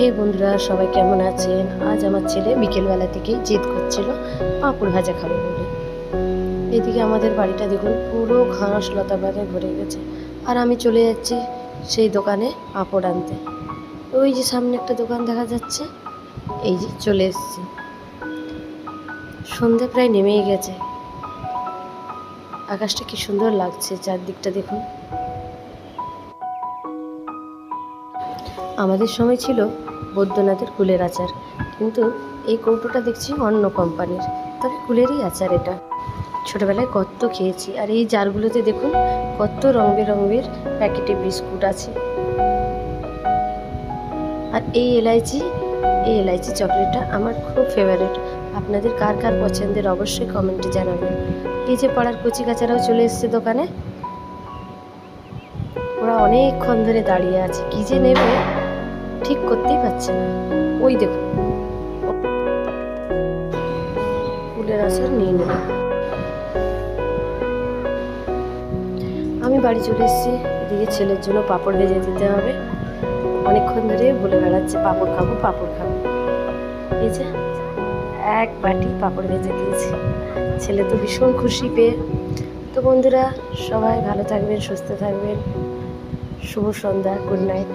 হে বন্ধুরা, সবাই কেমন আছেন? আজ আমার ছেলে বিকেলবেলা থেকেই জেদ করছিল পাঁপড় ভাজা খাবে বলে। এদিকে আমাদের বাড়িটা দেখুন পুরো ঘাস লতা পাতায় ভরে গেছে, আর আমি চলে যাচ্ছি সেই দোকানে পাঁপড় আনতে। ওই যে সামনে একটা দোকান দেখা যাচ্ছে, এই যে চলে এসেছি। সন্ধে প্রায় নেমেই গেছে, আকাশটা কি সুন্দর লাগছে, চারদিকটা দেখুন। আমাদের সময় ছিল বৈদ্যনাথের কুলের আচার, কিন্তু এই কৌটোটা দেখছি অন্য কোম্পানির, তবে কুলেরই আচার এটা। ছোটোবেলায় কত খেয়েছি। আর এই জারগুলোতে দেখুন কত রং বেরঙের প্যাকেটে বিস্কুট আছে। আর এই এলাইচি চকলেটটা আমার খুব ফেভারিট। আপনাদের কার কার পছন্দের অবশ্যই কমেন্টে জানাবেন। এই যে পাড়ার কচি কাচারাও চলে এসছে দোকানে, ওরা অনেকক্ষণ ধরে দাঁড়িয়ে আছে, কী যে নেবে ঠিক করতেই পারছে না। ওই দেখুন কুলের আচার নিয়ে নেব। আমি বাড়ি চলে এসেছি, এদিকে ছেলের জন্য পাঁপড় ভেজে দিতে হবে। অনেকক্ষণ ধরে বলে বেড়াচ্ছে পাঁপড় খাবো পাঁপড় খাবো। এই যে এক বাটি পাঁপড় ভেজে দিয়েছি, ছেলে তো ভীষণ খুশি পেয়ে। তো বন্ধুরা, সবাই ভালো থাকবেন, সুস্থ থাকবেন। শুভ সন্ধ্যা, গুড নাইট।